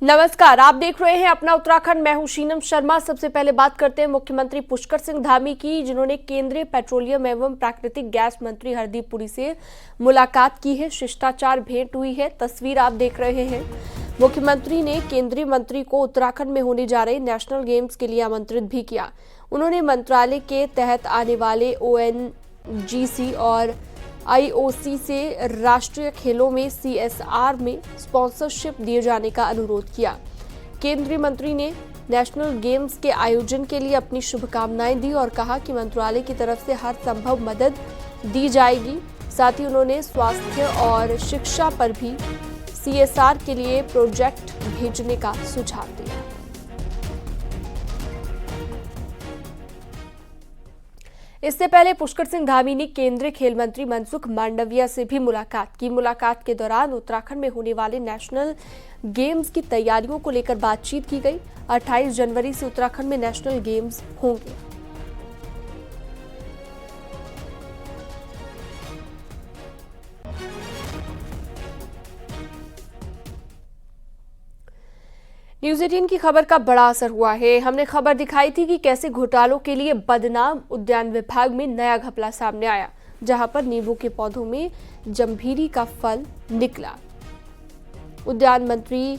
नमस्कार, आप देख रहे हैं अपना उत्तराखंड। मैं हूं शीनम शर्मा। सबसे पहले बात करते हैं मुख्यमंत्री पुष्कर सिंह धामी की, जिन्होंने केंद्रीय पेट्रोलियम एवं प्राकृतिक गैस मंत्री हरदीप पुरी से मुलाकात की है। शिष्टाचार भेंट हुई है, तस्वीर आप देख रहे हैं। मुख्यमंत्री ने केंद्रीय मंत्री को उत्तराखंड में होने जा रहे नेशनल गेम्स के लिए आमंत्रित भी किया। उन्होंने मंत्रालय के तहत आने वाले ONGC और IOC से राष्ट्रीय खेलों में CSR में स्पॉन्सरशिप दिए जाने का अनुरोध किया। केंद्रीय मंत्री ने नेशनल गेम्स के आयोजन के लिए अपनी शुभकामनाएं दी और कहा कि मंत्रालय की तरफ से हर संभव मदद दी जाएगी। साथ ही उन्होंने स्वास्थ्य और शिक्षा पर भी CSR के लिए प्रोजेक्ट भेजने का सुझाव दिया। इससे पहले पुष्कर सिंह धामी ने केंद्रीय खेल मंत्री मनसुख मांडविया से भी मुलाकात की। मुलाकात के दौरान उत्तराखंड में होने वाले नेशनल गेम्स की तैयारियों को लेकर बातचीत की गई। 28 जनवरी से उत्तराखंड में नेशनल गेम्स होंगे। न्यूज़ 18 की खबर का बड़ा असर हुआ है। हमने खबर दिखाई थी कि कैसे घोटालों के लिए बदनाम उद्यान विभाग में नया घपला सामने आया, जहां पर नींबू के पौधों में जम्भीरी का फल निकला। उद्यान मंत्री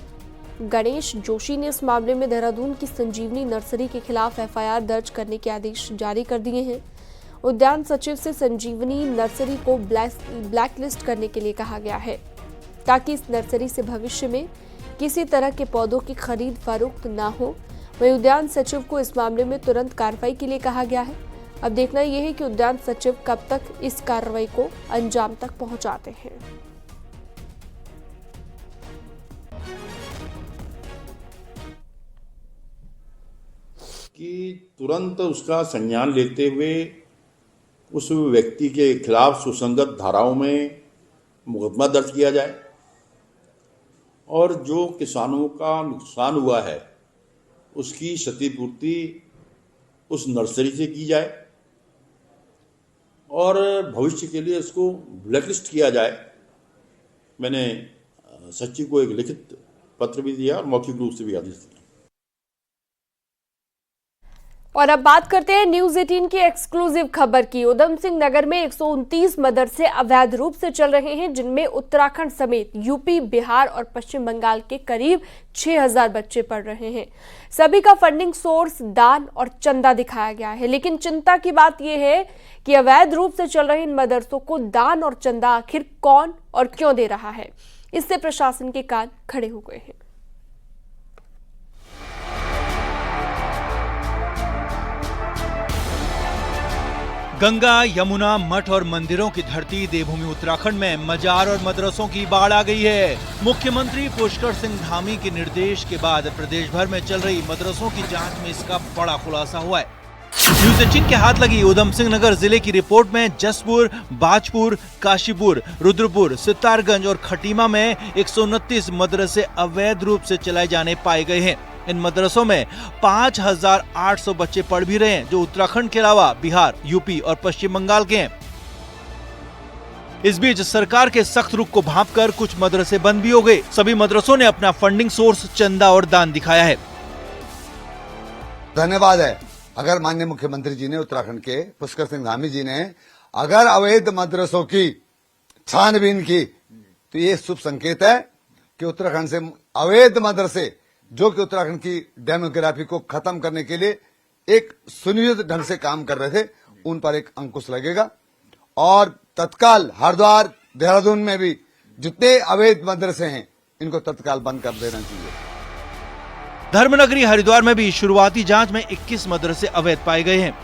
गणेश जोशी ने इस मामले में देहरादून की संजीवनी नर्सरी के खिलाफ FIR दर्ज करने के आदेश जारी कर दिए हैं। उद्यान सचिव से संजीवनी नर्सरी को ब्लैकलिस्ट करने के लिए कहा गया है, ताकि इस नर्सरी से भविष्य में किसी तरह के पौधों की खरीद फरोख्त ना हो। वहीं उद्यान सचिव को इस मामले में तुरंत कार्रवाई के लिए कहा गया है। अब देखना यह है कि उद्यान सचिव कब तक इस कार्रवाई को अंजाम तक पहुंचाते हैं। कि तुरंत उसका संज्ञान लेते हुए उस व्यक्ति के खिलाफ सुसंगत धाराओं में मुकदमा दर्ज किया जाए और जो किसानों का नुकसान हुआ है उसकी क्षतिपूर्ति उस नर्सरी से की जाए और भविष्य के लिए इसको ब्लैकलिस्ट किया जाए। मैंने सचिव को एक लिखित पत्र भी दिया और मौखिक रूप से भी आदेश दिया। और अब बात करते हैं न्यूज़ 18 की एक्सक्लूसिव खबर की। उधम सिंह नगर में 129 मदरसे अवैध रूप से चल रहे हैं, जिनमें उत्तराखंड समेत यूपी, बिहार और पश्चिम बंगाल के करीब 6000 बच्चे पढ़ रहे हैं। सभी का फंडिंग सोर्स दान और चंदा दिखाया गया है, लेकिन चिंता की बात यह है कि अवैध रूप से चल रहे इन मदरसों को दान और चंदा आखिर कौन और क्यों दे रहा है, इससे प्रशासन के कान खड़े हो गए हैं। गंगा, यमुना, मठ और मंदिरों की धरती देवभूमि उत्तराखंड में मजार और मदरसों की बाढ़ आ गई है। मुख्यमंत्री पुष्कर सिंह धामी के निर्देश के बाद प्रदेश भर में चल रही मदरसों की जांच में इसका बड़ा खुलासा हुआ है। न्यूज़ 18 के हाथ लगी उधम सिंह नगर जिले की रिपोर्ट में जसपुर, बाजपुर, काशीपुर, रुद्रपुर, सितारगंज और खटीमा में 129 मदरसे अवैध रूप से चलाए जाने पाए गए हैं। इन मदरसों में 5800 बच्चे पढ़ भी रहे हैं, जो उत्तराखंड के अलावा बिहार, यूपी और पश्चिम बंगाल के हैं। इस बीच सरकार के सख्त रुख को भांपकर कुछ मदरसे बंद भी हो गए। सभी मदरसों ने अपना फंडिंग सोर्स चंदा और दान दिखाया है। धन्यवाद है। अगर माननीय मुख्यमंत्री जी ने, उत्तराखंड के पुष्कर सिंह धामी जी ने अगर अवैध मदरसों की छानबीन की, तो ये शुभ संकेत है कि उत्तराखंड से अवैध मदरसे, जो कि उत्तराखंड की डेमोग्राफी को खत्म करने के लिए एक सुनियोजित ढंग से काम कर रहे थे, उन पर एक अंकुश लगेगा और तत्काल हरिद्वार, देहरादून में भी जितने अवैध मदरसे हैं, इनको तत्काल बंद कर देना चाहिए। धर्मनगरी हरिद्वार में भी शुरुआती जांच में 21 मदरसे अवैध पाए गए हैं।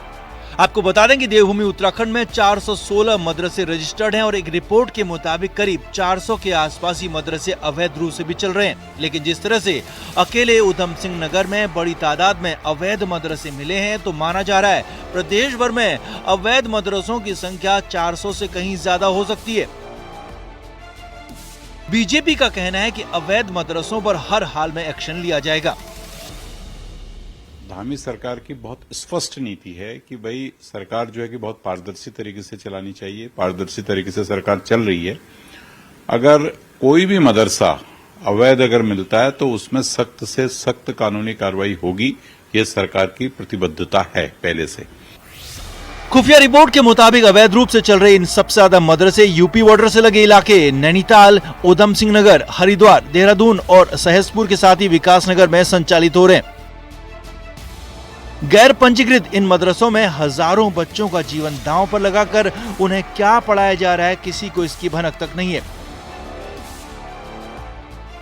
आपको बता दें कि देवभूमि उत्तराखंड में 416 मदरसे रजिस्टर्ड हैं और एक रिपोर्ट के मुताबिक करीब 400 के आसपास ही मदरसे अवैध रूप से भी चल रहे हैं। लेकिन जिस तरह से अकेले उधम सिंह नगर में बड़ी तादाद में अवैध मदरसे मिले हैं, तो माना जा रहा है प्रदेश भर में अवैध मदरसों की संख्या 400 से कहीं ज्यादा हो सकती है। बीजेपी का कहना है कि अवैध मदरसों पर हर हाल में एक्शन लिया जाएगा। धामी सरकार की बहुत स्पष्ट नीति है कि भाई सरकार जो है कि बहुत पारदर्शी तरीके से चलानी चाहिए। पारदर्शी तरीके से सरकार चल रही है। अगर कोई भी मदरसा अवैध अगर मिलता है तो उसमें सख्त से सख्त कानूनी कार्रवाई होगी, ये सरकार की प्रतिबद्धता है पहले से। खुफिया रिपोर्ट के मुताबिक अवैध रूप से चल रहे इन सबसे ज्यादा मदरसे यूपी बॉर्डर से लगे इलाके नैनीताल, उधम सिंह नगर, हरिद्वार, देहरादून और सहसपुर के साथ ही विकास नगर में संचालित हो रहे हैं। गैर पंजीकृत इन मदरसों में हजारों बच्चों का जीवन दांव पर लगाकर उन्हें क्या पढ़ाया जा रहा है, किसी को इसकी भनक तक नहीं है।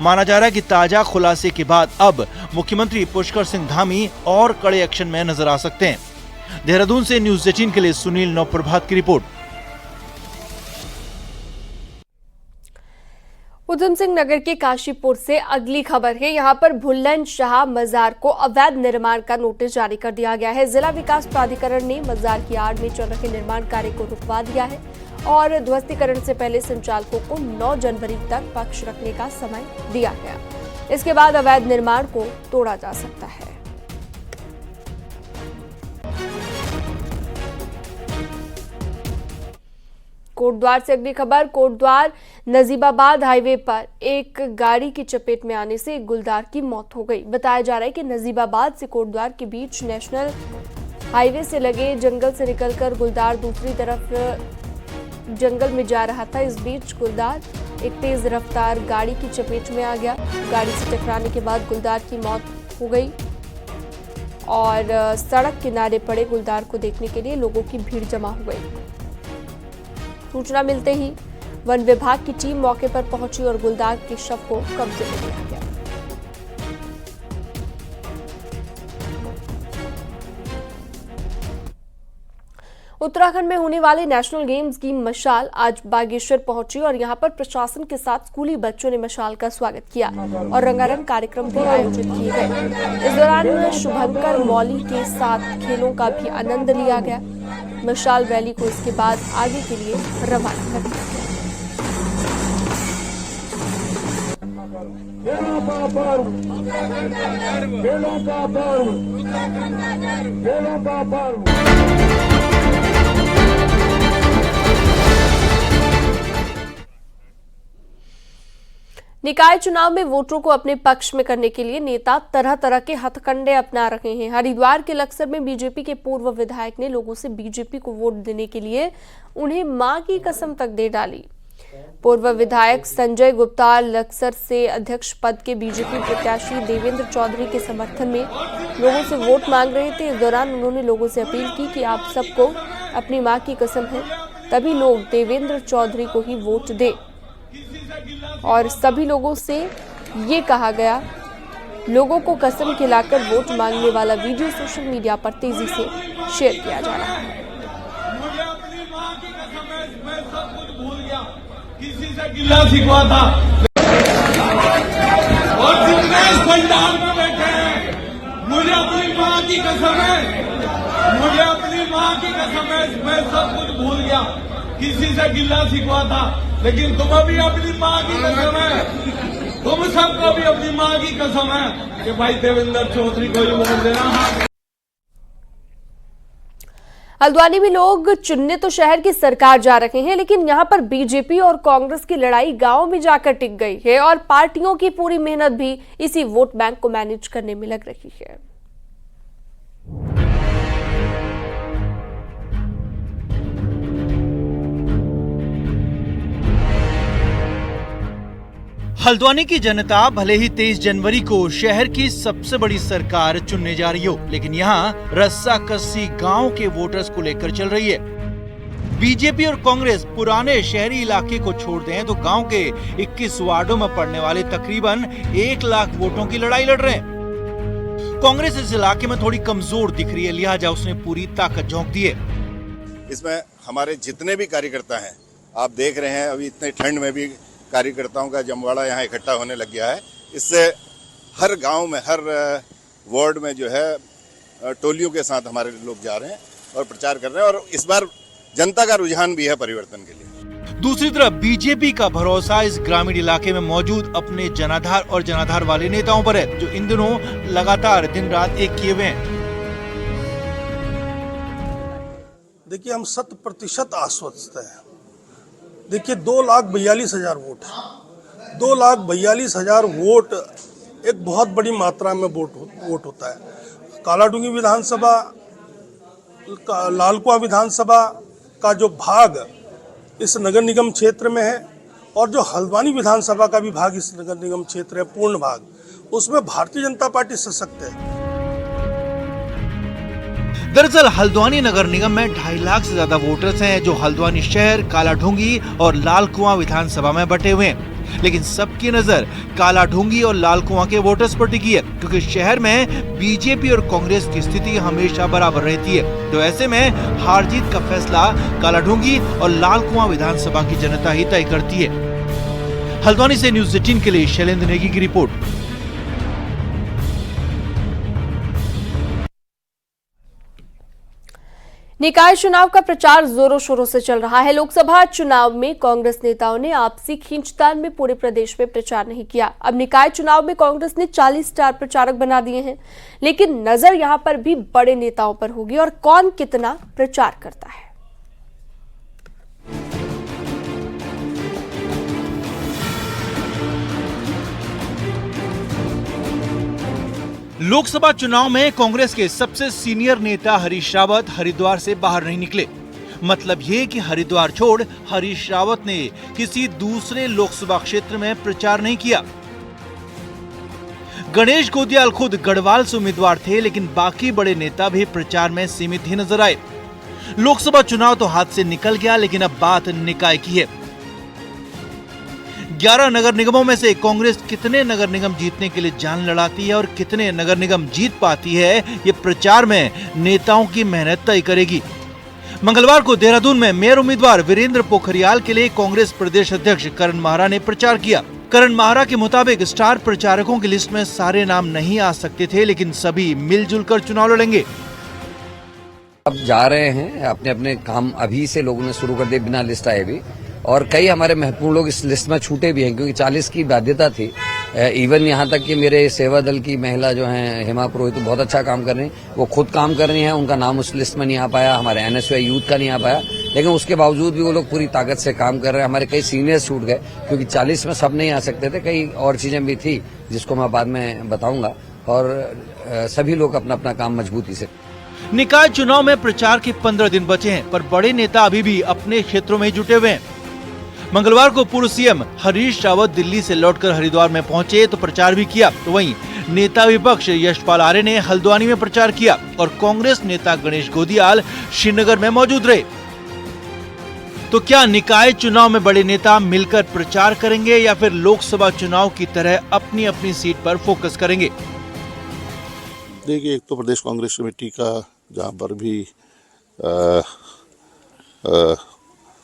माना जा रहा है कि ताजा खुलासे के बाद अब मुख्यमंत्री पुष्कर सिंह धामी और कड़े एक्शन में नजर आ सकते हैं। देहरादून से न्यूज़ 18 के लिए सुनील नवप्रभात की रिपोर्ट। उधम सिंह नगर के काशीपुर से अगली खबर है। यहां पर भुल्लन शाह मजार को अवैध निर्माण का नोटिस जारी कर दिया गया है। जिला विकास प्राधिकरण ने मजार की आड़ में चल रहे निर्माण कार्य को रुकवा दिया है और ध्वस्तीकरण से पहले संचालकों को 9 जनवरी तक पक्ष रखने का समय दिया गया। इसके बाद अवैध निर्माण को तोड़ा जा सकता है। कोटद्वार से अगली खबर। कोटद्वार नजीबाबाद हाईवे पर एक गाड़ी की चपेट में आने से एक गुलदार की मौत हो गई। बताया जा रहा है कि नजीबाबाद से कोटद्वार के बीच नेशनल हाईवे से लगे जंगल से निकलकर गुलदार दूसरी तरफ जंगल में जा रहा था। इस बीच गुलदार एक तेज रफ्तार गाड़ी की चपेट में आ गया। गाड़ी से टकराने के बाद गुलदार की मौत हो गई और सड़क किनारे पड़े गुलदार को देखने के लिए लोगों की भीड़ जमा हो गई। सूचना मिलते ही वन विभाग की टीम मौके पर पहुंची और गुलदार के शव को कब्जे में लिया गया। उत्तराखंड में होने वाले नेशनल गेम्स की मशाल आज बागेश्वर पहुंची और यहां पर प्रशासन के साथ स्कूली बच्चों ने मशाल का स्वागत किया और रंगारंग कार्यक्रम भी आयोजित किए गए। इस दौरान शुभंकर मौली के साथ खेलों का भी आनंद लिया गया। मशाल रैली को इसके बाद आगे के लिए रवाना कर दिया निकाय चुनाव में वोटरों को अपने पक्ष में करने के लिए नेता तरह तरह के हथकंडे अपना रहे हैं। हरिद्वार के लक्सर में बीजेपी के पूर्व विधायक ने लोगों से बीजेपी को वोट देने के लिए उन्हें मां की कसम तक दे डाली। पूर्व विधायक संजय गुप्ता लक्सर से अध्यक्ष पद के बीजेपी प्रत्याशी देवेंद्र चौधरी के समर्थन में लोगों से वोट मांग रहे थे। इस दौरान उन्होंने लोगों से अपील की कि आप सबको अपनी मां की कसम है, तभी लोग देवेंद्र चौधरी को ही वोट दें। और सभी लोगों से ये कहा गया, लोगों को कसम खिलाकर वोट मांगने वाला वीडियो सोशल मीडिया पर तेजी से शेयर किया जा रहा है। मुझे अपनी मां की कसम है, मैं सब कुछ भूल गया, किसी से गिला शिकवा था। और जितने इस पंडाल में बैठे हैं, मुझे अपनी मां की कसम है, मुझे अपनी मां की कसम है, मैं सब कुछ भूल गया, किसी से गिला शिकवा था। लेकिन तुम अभी अपनी मां की कसम है, तुम सबको भी अपनी मां की कसम है कि भाई देवेंद्र चौधरी को ही वोट देना। हल्द्वानी में लोग चुनने तो शहर की सरकार जा रहे हैं, लेकिन यहां पर बीजेपी और कांग्रेस की लड़ाई गांव में जाकर टिक गई है और पार्टियों की पूरी मेहनत भी इसी वोट बैंक को मैनेज करने में लग रही है। हल्द्वानी की जनता भले ही 23 जनवरी को शहर की सबसे बड़ी सरकार चुनने जा रही हो, लेकिन यहाँ रस्साकस्सी गांव के वोटर्स को लेकर चल रही है। बीजेपी और कांग्रेस पुराने शहरी इलाके को छोड़ दें तो गांव के 21 वार्डों में पड़ने वाले तकरीबन 1 लाख वोटों की लड़ाई लड़ रहे हैं। कांग्रेस इस इलाके में थोड़ी कमजोर दिख रही है, लिहाजा उसने पूरी ताकत झोंक दी है। इसमें हमारे जितने भी कार्यकर्ता हैं, आप देख रहे हैं अभी इतने ठंड में भी कार्यकर्ताओं का जमवाड़ा यहाँ इकट्ठा होने लग गया है। इससे हर गांव में, हर वार्ड में जो है टोलियों के साथ हमारे लोग जा रहे हैं और प्रचार कर रहे हैं और इस बार जनता का रुझान भी है परिवर्तन के लिए। दूसरी तरफ बीजेपी का भरोसा इस ग्रामीण इलाके में मौजूद अपने जनाधार और जनाधार वाले नेताओं पर है, जो इन दिनों लगातार दिन रात एक किए हुए हैं। देखिए, हम 100% आश्वस्त हैं। देखिए, 2,42,000 वोट है। 2,42,000 वोट एक बहुत बड़ी मात्रा में वोट होता है। कालाडूंगी विधानसभा, लालकुआं विधानसभा का जो भाग इस नगर निगम क्षेत्र में है और जो हल्द्वानी विधानसभा का भी भाग इस नगर निगम क्षेत्र है, पूर्ण भाग, उसमें भारतीय जनता पार्टी सशक्त है। दरअसल हल्द्वानी नगर निगम में 2.5 लाख से ज्यादा वोटर्स हैं जो हल्द्वानी शहर, कालाढूंगी और लालकुआं विधानसभा में बटे हुए हैं। लेकिन सबकी नजर कालाढूंगी और लालकुआं के वोटर्स पर टिकी है, क्योंकि शहर में बीजेपी और कांग्रेस की स्थिति हमेशा बराबर रहती है। तो ऐसे में हार जीत का फैसला कालाढूंगी और लालकुआं विधानसभा की जनता ही तय करती है। हल्द्वानी से न्यूज़ 18 के लिए शैलेंद्र नेगी की रिपोर्ट। निकाय चुनाव का प्रचार जोरों शोरों से चल रहा है। लोकसभा चुनाव में कांग्रेस नेताओं ने आपसी खींचतान में पूरे प्रदेश में प्रचार नहीं किया। अब निकाय चुनाव में कांग्रेस ने 40 स्टार प्रचारक बना दिए हैं, लेकिन नजर यहां पर भी बड़े नेताओं पर होगी और कौन कितना प्रचार करता है। लोकसभा चुनाव में कांग्रेस के सबसे सीनियर नेता हरीश रावत हरिद्वार से बाहर नहीं निकले। मतलब ये कि हरिद्वार छोड़ हरीश रावत ने किसी दूसरे लोकसभा क्षेत्र में प्रचार नहीं किया। गणेश गोदियाल खुद गढ़वाल से उम्मीदवार थे, लेकिन बाकी बड़े नेता भी प्रचार में सीमित ही नजर आए। लोकसभा चुनाव तो हाथ से निकल गया, लेकिन अब बात निकाय की है। 11 नगर निगमों में से कांग्रेस कितने नगर निगम जीतने के लिए जान लड़ाती है और कितने नगर निगम जीत पाती है, ये प्रचार में नेताओं की मेहनत तय करेगी। मंगलवार को देहरादून में मेयर उम्मीदवार वीरेंद्र पोखरियाल के लिए कांग्रेस प्रदेश अध्यक्ष करण माहरा ने प्रचार किया। करण माहरा के मुताबिक स्टार प्रचारकों की लिस्ट में सारे नाम नहीं आ सकते थे, लेकिन सभी मिलजुल कर चुनाव लड़ेंगे। अब जा रहे हैं, अपने अपने काम अभी से लोगों ने शुरू कर दिए बिना लिस्ट आए भी, और कई हमारे महत्वपूर्ण लोग इस लिस्ट में छूटे भी हैं, क्योंकि 40 की बाध्यता थी। इवन यहाँ तक कि मेरे सेवा दल की महिला जो हैं हेमा पुरोहित बहुत अच्छा काम कर रही हैं, वो खुद काम कर रही हैं, उनका नाम उस लिस्ट में नहीं आ पाया। हमारे एनएसयूआई यूथ का नहीं आ पाया, लेकिन उसके बावजूद भी वो लोग पूरी ताकत से काम कर रहे हैं। हमारे कई सीनियर्स छूट गए, क्योंकि 40 में सब नहीं आ सकते थे, कई और चीजें भी थी जिसको मैं बाद में बताऊंगा, और सभी लोग अपना अपना काम मजबूती से। निकाय चुनाव में प्रचार के 15 दिन बचे हैं, पर बड़े नेता अभी भी अपने क्षेत्रों में जुटे हुए हैं। मंगलवार को पूर्व सीएम हरीश रावत दिल्ली से लौटकर हरिद्वार में पहुंचे तो प्रचार भी किया। तो वहीं नेता विपक्ष यशपाल आर्य ने हल्द्वानी में प्रचार किया और कांग्रेस नेता गणेश गोदियाल श्रीनगर में मौजूद रहे। तो क्या निकाय चुनाव में बड़े नेता मिलकर प्रचार करेंगे या फिर लोकसभा चुनाव की तरह अपनी अपनी सीट पर फोकस करेंगे? देखिए, एक तो प्रदेश कांग्रेस कमेटी का जहाँ पर भी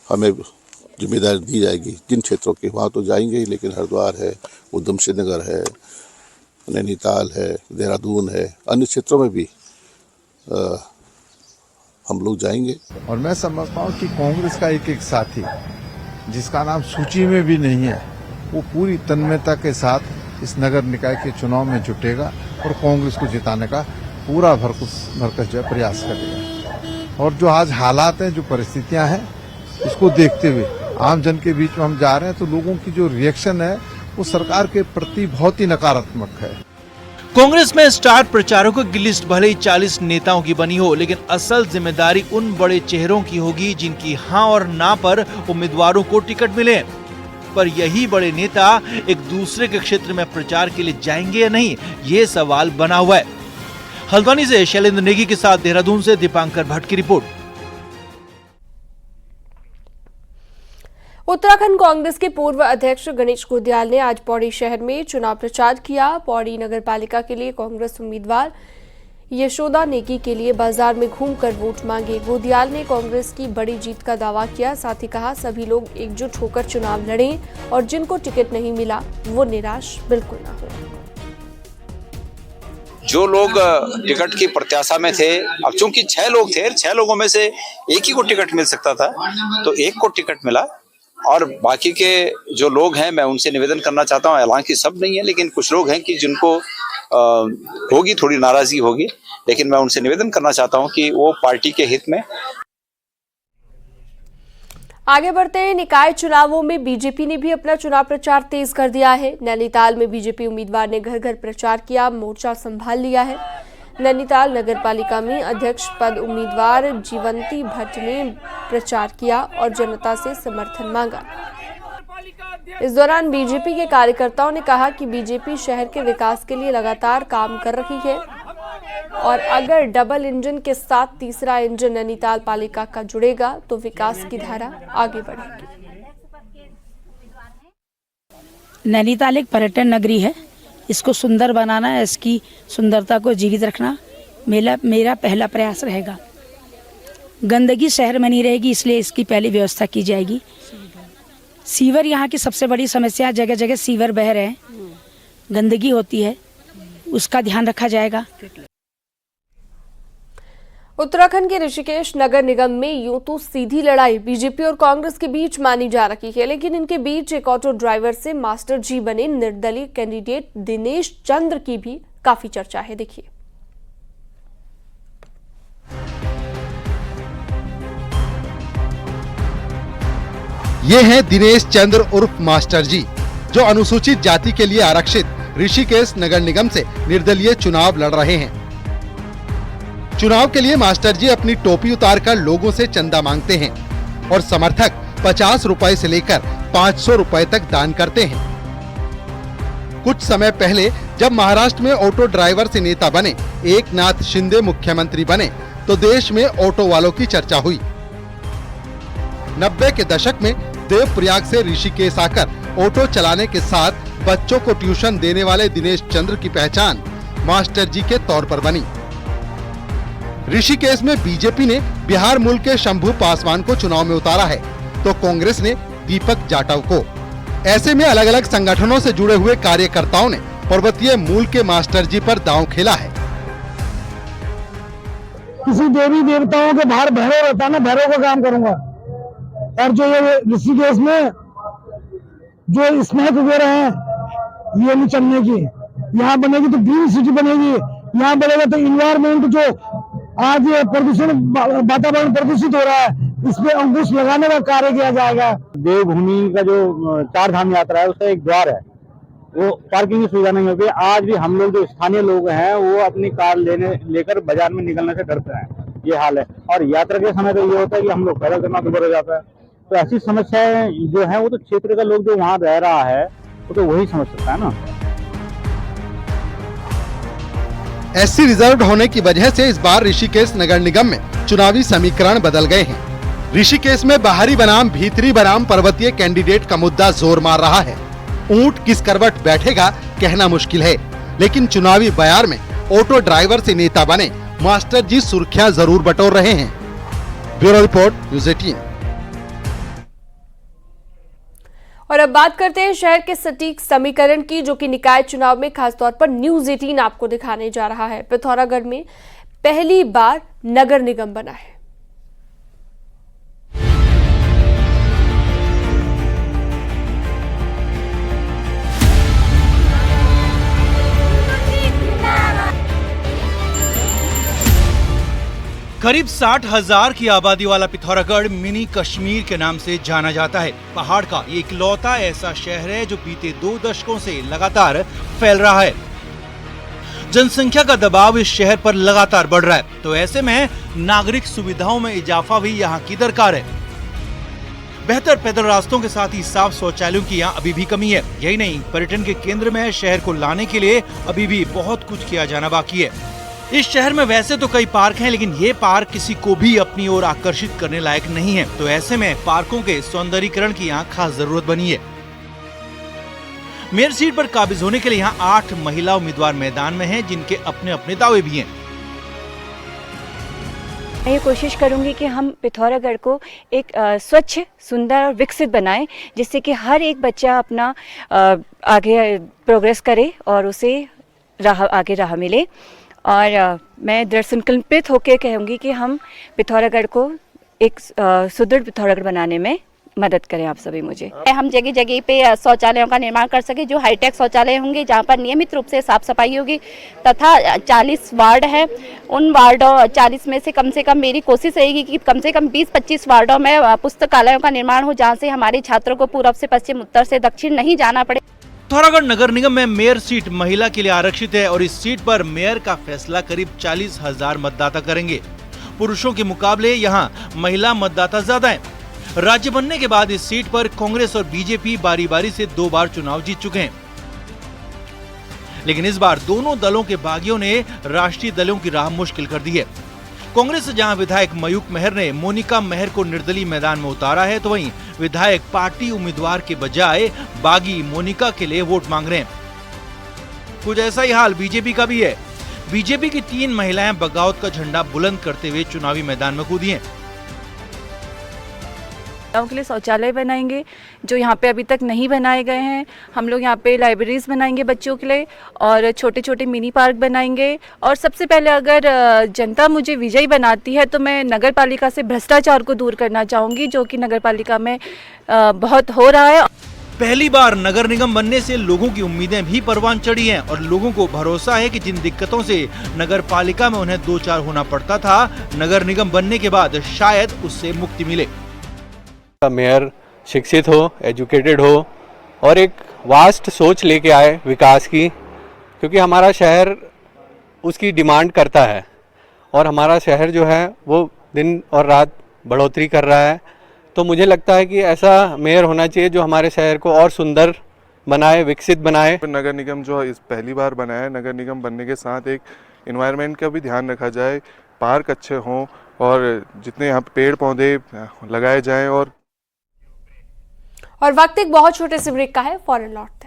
हमें जिम्मेदारी दी जाएगी, जिन क्षेत्रों के वहाँ तो जाएंगे ही, लेकिन हरिद्वार है, उधम सिंह नगर है, नैनीताल है, देहरादून है, अन्य क्षेत्रों में भी हम लोग जाएंगे। और मैं समझता हूँ कि कांग्रेस का एक एक साथी जिसका नाम सूची में भी नहीं है, वो पूरी तन्मयता के साथ इस नगर निकाय के चुनाव में जुटेगा और कांग्रेस को जिताने का पूरा भरकस जो प्रयास करेगा। और जो आज हालात हैं, जो परिस्थितियां हैं, इसको देखते हुए आम जन के बीच में हम जा रहे हैं, तो लोगों की जो रिएक्शन है वो सरकार के प्रति बहुत ही नकारात्मक है। कांग्रेस में स्टार प्रचारकों की लिस्ट भले ही 40 नेताओं की बनी हो, लेकिन असल जिम्मेदारी उन बड़े चेहरों की होगी जिनकी हां और ना पर उम्मीदवारों को टिकट मिले। पर यही बड़े नेता एक दूसरे के क्षेत्र में प्रचार के लिए जाएंगे या नहीं, ये सवाल बना हुआ है। हल्द्वानी से शैलेंद्र नेगी के साथ देहरादून से दीपांकर भट्ट की रिपोर्ट। उत्तराखंड कांग्रेस के पूर्व अध्यक्ष गणेश गोदियाल ने आज पौड़ी शहर में चुनाव प्रचार किया। पौड़ी नगरपालिका के लिए कांग्रेस उम्मीदवार यशोदा नेगी के लिए बाजार में घूमकर वोट मांगे। गोदियाल ने कांग्रेस की बड़ी जीत का दावा किया, साथ ही कहा सभी लोग एकजुट होकर चुनाव लड़ें और जिनको टिकट नहीं मिला वो निराश बिल्कुल ना हो। जो लोग टिकट की प्रत्याशा में थे, अब चूंकि 6 लोग थे, 6 लोगों में से एक ही को टिकट मिल सकता था, तो एक को टिकट मिला। और बाकी के जो लोग हैं, मैं उनसे निवेदन करना चाहता हूं, हालांकि सब नहीं है, लेकिन कुछ लोग हैं कि जिनको होगी थोड़ी नाराजगी होगी, लेकिन मैं उनसे निवेदन करना चाहता हूं कि वो पार्टी के हित में। आगे बढ़ते हैं। निकाय चुनावों में बीजेपी ने भी अपना चुनाव प्रचार तेज कर दिया है। नैनीताल में बीजेपी उम्मीदवार ने घर घर प्रचार किया, मोर्चा संभाल लिया है। नैनीताल नगरपालिका में अध्यक्ष पद उम्मीदवार जीवंती भट्ट ने प्रचार किया और जनता से समर्थन मांगा। इस दौरान बीजेपी के कार्यकर्ताओं ने कहा कि बीजेपी शहर के विकास के लिए लगातार काम कर रही है और अगर डबल इंजन के साथ तीसरा इंजन नैनीताल पालिका का जुड़ेगा तो विकास की धारा आगे बढ़ेगी। नैनीताल एक पर्यटन नगरी है, इसको सुंदर बनाना है, इसकी सुंदरता को जीवित रखना मेरा पहला प्रयास रहेगा। गंदगी शहर में नहीं रहेगी, इसलिए इसकी पहली व्यवस्था की जाएगी। सीवर यहाँ की सबसे बड़ी समस्या, जगह जगह सीवर बह रहे हैं, गंदगी होती है, उसका ध्यान रखा जाएगा। उत्तराखंड के ऋषिकेश नगर निगम में यूं तो सीधी लड़ाई बीजेपी और कांग्रेस के बीच मानी जा रही है, लेकिन इनके बीच एक ऑटो ड्राइवर से मास्टर जी बने निर्दलीय कैंडिडेट दिनेश चंद्र की भी काफी चर्चा है। देखिए। ये हैं दिनेश चंद्र उर्फ मास्टर जी, जो अनुसूचित जाति के लिए आरक्षित ऋषिकेश नगर निगम से निर्दलीय चुनाव लड़ रहे हैं। चुनाव के लिए मास्टर जी अपनी टोपी उतारकर लोगों से चंदा मांगते हैं और समर्थक 50 रुपए से लेकर 500 रुपए तक दान करते हैं। कुछ समय पहले जब महाराष्ट्र में ऑटो ड्राइवर से नेता बने एकनाथ शिंदे मुख्यमंत्री बने तो देश में ऑटो वालों की चर्चा हुई। 90 के दशक में देवप्रयाग से ऋषिकेश आकर ऑटो चलाने के साथ बच्चों को ट्यूशन देने वाले दिनेश चंद्र की पहचान मास्टर जी के तौर पर बनी। ऋषिकेश में बीजेपी ने बिहार मूल के शंभू पासवान को चुनाव में उतारा है तो कांग्रेस ने दीपक जाटव को। ऐसे में अलग अलग संगठनों से जुड़े हुए कार्यकर्ताओं ने पर्वतीय मूल के मास्टर जी पर दांव खेला है। किसी देवी देवताओं के बाहर भैरव रहता है ना, भैरव का काम करूंगा। और जो ये ऋषिकेश में जो स्नैक वगैरह है ये नहीं चलने की, यहाँ बनेगी तो ग्रीन सिटी बनेगी, यहाँ बनेगा तो इन्वायरमेंट जो आज ये प्रदूषण वातावरण प्रदूषित हो रहा है इस पे अंकुश लगाने का कार्य किया जाएगा। देवभूमि का जो 4 धाम यात्रा है उसका एक द्वार है, वो पार्किंग की सुविधा नहीं होती। आज भी हम लोग जो स्थानीय लोग हैं वो अपनी कार लेकर बाजार में निकलने से डरते हैं, ये हाल है। और यात्रा के समय तो ये होता है कि हम लोग पैदल करना दूर हो जाता है। तो ऐसी समस्याएं जो है वो तो क्षेत्र का लोग जो वहाँ रह रहा है वो तो वही समझ सकता है ना। एससी रिजर्व होने की वजह से इस बार ऋषिकेश नगर निगम में चुनावी समीकरण बदल गए हैं। ऋषिकेश में बाहरी बनाम भीतरी बनाम पर्वतीय कैंडिडेट का मुद्दा जोर मार रहा है। ऊंट किस करवट बैठेगा कहना मुश्किल है, लेकिन चुनावी बयार में ऑटो ड्राइवर से नेता बने मास्टर जी सुर्खियां जरूर बटोर रहे हैं। Bureau report, news 18। और अब बात करते हैं शहर के सटीक समीकरण की, जो कि निकाय चुनाव में खासतौर पर न्यूज़ 18 आपको दिखाने जा रहा है। पिथौरागढ़ में पहली बार नगर निगम बना है। करीब 60,000 की आबादी वाला पिथौरागढ़ मिनी कश्मीर के नाम से जाना जाता है। पहाड़ का ये इकलौता ऐसा शहर है जो बीते 2 दशकों से लगातार फैल रहा है। जनसंख्या का दबाव इस शहर पर लगातार बढ़ रहा है, तो ऐसे में नागरिक सुविधाओं में इजाफा भी यहाँ की दरकार है। बेहतर पैदल रास्तों के साथ ही साफ शौचालयों की यहाँ अभी भी कमी है। यही नहीं, पर्यटन के केंद्र में शहर को लाने के लिए अभी भी बहुत कुछ किया जाना बाकी है। इस शहर में वैसे तो कई पार्क हैं, लेकिन ये पार्क किसी को भी अपनी ओर आकर्षित करने लायक नहीं है, तो ऐसे में पार्कों के सौंदर्यीकरण की यहाँ खास जरूरत बनी है। मेयर सीट पर काबिज होने के लिए यहाँ 8 महिला उम्मीदवार मैदान में हैं, जिनके अपने अपने दावे भी हैं। मैं ये कोशिश करूंगी कि हम पिथौरागढ़ को एक स्वच्छ, सुंदर और विकसित बनाएं, जिससे कि हर एक बच्चा अपना आगे प्रोग्रेस करे और उसे आगे राह मिले। और मैं दृढ़ संकल्पित होकर कहूँगी कि हम पिथौरागढ़ को एक सुदृढ़ पिथौरागढ़ बनाने में मदद करें आप सभी मुझे। हम जगह जगह पे शौचालयों का निर्माण कर सके, जो हाईटेक शौचालय होंगे जहां पर नियमित रूप से साफ सफाई होगी, तथा 40 वार्ड है, उन वार्डों 40 में से कम मेरी कोशिश रहेगी कि कम से कम 20-25 वार्डों में पुस्तकालयों का निर्माण हो, जहां से हमारे छात्रों को पूर्व से पश्चिम, उत्तर से दक्षिण नहीं जाना पड़े। पिथौरागढ़ नगर निगम में मेयर सीट महिला के लिए आरक्षित है और इस सीट पर मेयर का फैसला करीब 40,000 मतदाता करेंगे। पुरुषों के मुकाबले यहां महिला मतदाता ज्यादा हैं। राज्य बनने के बाद इस सीट पर कांग्रेस और बीजेपी बारी बारी से 2 बार चुनाव जीत चुके हैं, लेकिन इस बार दोनों दलों के बागियों ने राष्ट्रीय दलों की राह मुश्किल कर दी है। कांग्रेस से जहां विधायक मयूख मेहर ने मोनिका मेहर को निर्दलीय मैदान में उतारा है, तो वहीं विधायक पार्टी उम्मीदवार के बजाय बागी मोनिका के लिए वोट मांग रहे हैं। कुछ ऐसा ही हाल बीजेपी का भी है। बीजेपी की 3 महिलाएं बगावत का झंडा बुलंद करते हुए चुनावी मैदान में कूदी हैं। के लिए शौचालय बनाएंगे जो यहाँ पे अभी तक नहीं बनाए गए हैं। हम लोग यहाँ पे लाइब्रेरीज बनाएंगे बच्चों के लिए, और छोटे छोटे मिनी पार्क बनाएंगे। और सबसे पहले अगर जनता मुझे विजयी बनाती है तो मैं नगर पालिका से भ्रष्टाचार को दूर करना चाहूँगी, जो कि नगर पालिका में बहुत हो रहा है। पहली बार नगर निगम बनने से लोगों की उम्मीदें भी परवान चढ़ी हैं और लोगों को भरोसा है कि जिन दिक्कतों से नगर पालिका में उन्हें 2-4 होना पड़ता था, नगर निगम बनने के बाद शायद उससे मुक्ति मिले। मेयर शिक्षित हो, एजुकेटेड हो और एक वास्ट सोच लेके आए विकास की, क्योंकि हमारा शहर उसकी डिमांड करता है और हमारा शहर जो है वो दिन और रात बढ़ोतरी कर रहा है। तो मुझे लगता है कि ऐसा मेयर होना चाहिए जो हमारे शहर को और सुंदर बनाए, विकसित बनाए। नगर निगम जो इस पहली बार बना है, नगर निगम बनने के साथ एक एनवायरनमेंट का भी ध्यान रखा जाए, पार्क अच्छे हों और जितने यहाँ पेड़ पौधे लगाए जाएं। और वक्त एक बहुत छोटे से ब्रेक का है, फौरन लौटते हैं।